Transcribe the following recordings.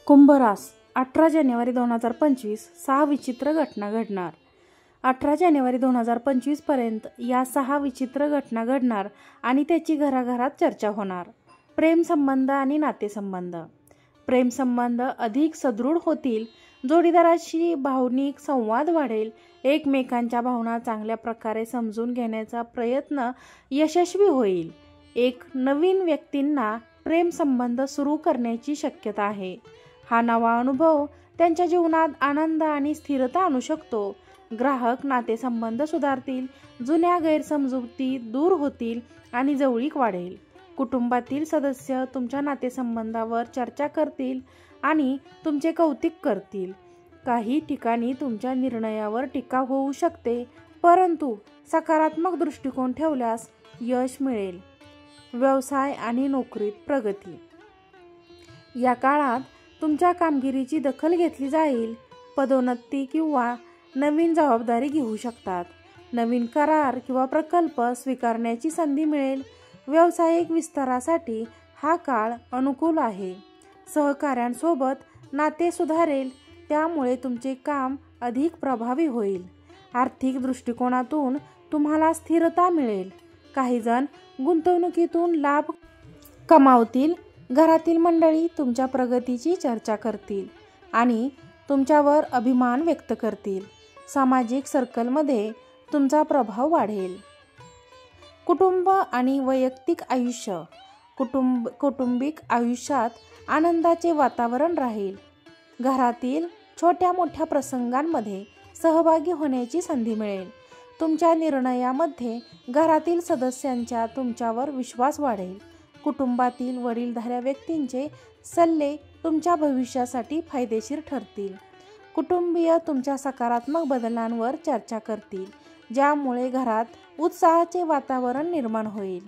कुंभ रास 18 जानेवारी 2025 6 विचित्र घटना घडणार. 18 जानेवारी 2025 पर्यंत या 6 विचित्र घटना घडणार आणि त्याची घराघरात चर्चा होणार. प्रेमसंबंध आणि नातेसंबंध. प्रेमसंबंध अधिक सदृढ होतील. जोडीदाराशी भावनिक संवाद वाढेल. एकमेकांच्या भावना चांगल्या प्रकारे समजून घेण्याचा प्रयत्न यशस्वी होईल. एक नवीन व्यक्तींना प्रेमसंबंध सुरू करण्याची शक्यता आहे. हा नवा अनुभव त्यांच्या जीवनात आनंद आणि स्थिरता आणू शकतो. ग्राहक नातेसंबंध सुधारतील. जुन्या गैरसमजुती दूर होतील आणि जवळीक वाढेल. कुटुंबातील सदस्य तुमच्या नातेसंबंधावर चर्चा करतील आणि तुमचे कौतुक करतील. काही ठिकाणी तुमच्या निर्णयावर टीका होऊ शकते, परंतु सकारात्मक दृष्टिकोन ठेवल्यास यश मिळेल. व्यवसाय आणि नोकरीत प्रगती. या काळात तुमच्या कामगिरीची दखल घेतली जाईल. पदोन्नती किंवा नवीन जबाबदारी घेऊ शकतात. नवीन करार किंवा प्रकल्प स्वीकारण्याची संधी मिळेल. व्यावसायिक विस्तारासाठी हा काळ अनुकूल आहे. सहकाऱ्यांसोबत नाते सुधारेल, त्यामुळे तुमचे काम अधिक प्रभावी होईल. आर्थिक दृष्टिकोनातून तुम्हाला स्थिरता मिळेल. काही जण गुंतवणुकीतून लाभ कमावतील. घरातील मंडळी तुमच्या प्रगतीची चर्चा करतील आणि तुमच्यावर अभिमान व्यक्त करतील. सामाजिक सर्कलमध्ये तुमचा प्रभाव वाढेल. कुटुंब आणि वैयक्तिक आयुष्य. कौटुंबिक आयुष्यात आनंदाचे वातावरण राहील. घरातील छोट्या मोठ्या प्रसंगांमध्ये सहभागी होण्याची संधी मिळेल. तुमच्या निर्णयामध्ये घरातील सदस्यांचा तुमच्यावर विश्वास वाढेल. कुटुंबातील वडीलधाऱ्या व्यक्तींचे सल्ले तुमच्या भविष्यासाठी फायदेशीर ठरतील. कुटुंबीय तुमच्या सकारात्मक बदलांवर चर्चा करतील, ज्यामुळे घरात उत्साहाचे वातावरण निर्माण होईल.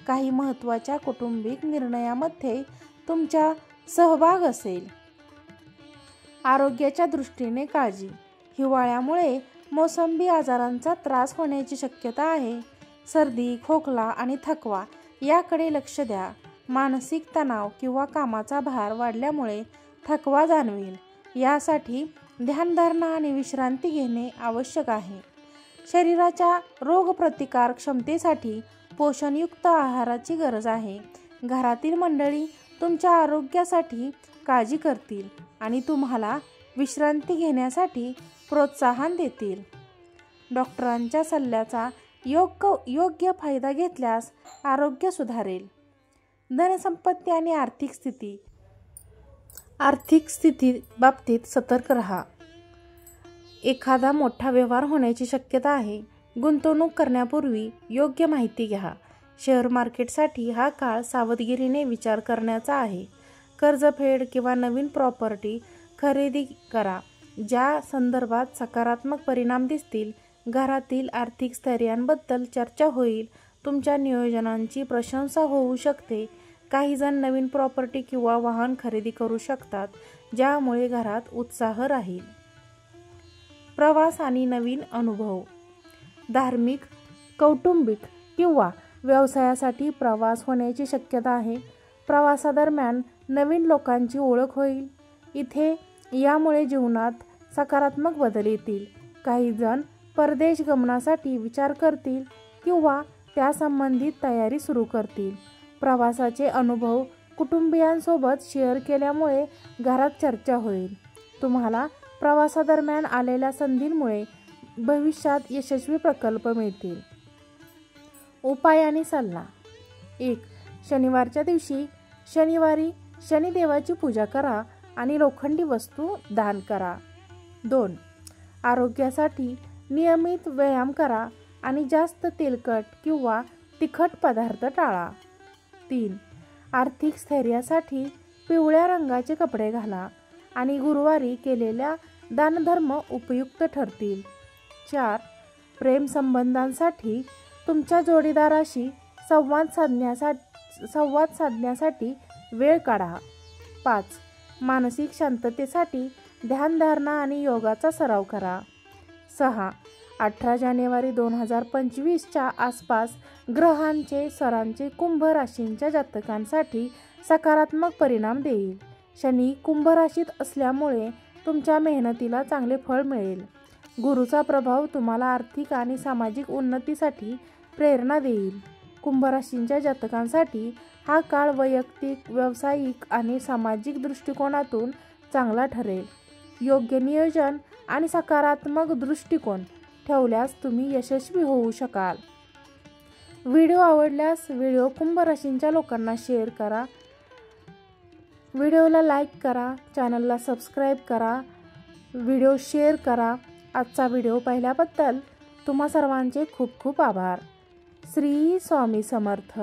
काही महत्त्वाच्या कौटुंबिक निर्णयामध्ये तुमचा सहभाग असेल. आरोग्याच्या दृष्टीने काळजी. हिवाळ्यामुळे मोसंबी आजारांचा त्रास होण्याची शक्यता आहे. सर्दी, खोकला आणि थकवा याकडे लक्ष द्या. मानसिक तणाव किंवा कामाचा भार वाढल्यामुळे थकवा जाणवेल. यासाठी ध्यानधारणा आणि विश्रांती घेणे आवश्यक आहे. शरीराच्या रोगप्रतिकार क्षमतेसाठी पोषणयुक्त आहाराची गरज आहे. घरातील मंडळी तुमच्या आरोग्यासाठी काळजी करतील आणि तुम्हाला विश्रांती घेण्यासाठी प्रोत्साहन देतील. डॉक्टरांच्या सल्ल्याचा योग्य फायदा घेतल्यास आरोग्य सुधारेल. धनसंपत्ती आणि आर्थिक स्थिती. आर्थिक स्थिती बाबतीत सतर्क राहा. एखादा मोठा व्यवहार होण्याची शक्यता आहे. गुंतवणूक करण्यापूर्वी योग्य माहिती घ्या. शेअर मार्केटसाठी हा काळ सावधगिरीने विचार करण्याचा आहे. कर्जफेड किंवा नवीन प्रॉपर्टी खरेदी करा, ज्या संदर्भात सकारात्मक परिणाम दिसतील. घरातील आर्थिक स्थैर्याबद्दल चर्चा होईल. तुमच्या नियोजनांची प्रशंसा होऊ शकते. काही जण नवीन प्रॉपर्टी किंवा वाहन खरेदी करू शकतात, ज्यामुळे घरात उत्साह राहील. प्रवास आणि नवीन अनुभव. धार्मिक, कौटुंबिक किंवा व्यवसायासाठी प्रवास होण्याची शक्यता आहे. प्रवासादरम्यान नवीन लोकांची ओळख होईल. यामुळे जीवनात सकारात्मक बदल येतील. काही जण परदेश गमनासाठी विचार करतील किंवा त्यासंबंधित तयारी सुरू करतील. प्रवासाचे अनुभव कुटुंबियांसोबत शेअर केल्यामुळे घरात चर्चा होईल. तुम्हाला प्रवासादरम्यान आलेल्या संधींमुळे भविष्यात यशस्वी प्रकल्प मिळतील. उपाय आणि सल्ला. 1. शनिवारच्या दिवशी शनिदेवाची पूजा करा आणि लोखंडी वस्तू दान करा. 2. आरोग्यासाठी नियमित व्यायाम करा आणि जास्त तेलकट किंवा तिखट पदार्थ टाळा. 3. आर्थिक स्थैर्यासाठी पिवळ्या रंगाचे कपडे घाला आणि गुरुवारी केलेल्या दानधर्म उपयुक्त ठरतील. 4. प्रेमसंबंधांसाठी तुमच्या जोडीदाराशी संवाद साधण्यासाठी वेळ काढा. 5. मानसिक शांततेसाठी ध्यानधारणा आणि योगाचा सराव करा. 6. 18 जानेवारी 2025च्या आसपास ग्रहांचे सरांचे कुंभ राशींच्या जातकांसाठी सकारात्मक परिणाम देईल. शनी कुंभ राशीत असल्यामुळे तुमच्या मेहनतीला चांगले फळ मिळेल. गुरुचा प्रभाव तुम्हाला आर्थिक आणि सामाजिक उन्नतीसाठी प्रेरणा देईल. कुंभ राशींच्या जातकांसाठी हा काळ वैयक्तिक, व्यावसायिक आणि सामाजिक दृष्टिकोनातून चांगला ठरेल. योग्य नियोजन आणि सकारात्मक दृष्टिकोन ठेवल्यास तुम्ही यशस्वी होऊ शकाल. व्हिडिओ आवडल्यास व्हिडिओ कुंभ राशींच्या लोकांना शेअर करा. व्हिडिओला लाईक करा, चॅनलला सबस्क्राईब करा, व्हिडिओ शेअर करा. आजचा व्हिडिओ पाहिल्याबद्दल तुम्हा सर्वांचे खूप खूप आभार. श्री स्वामी समर्थ.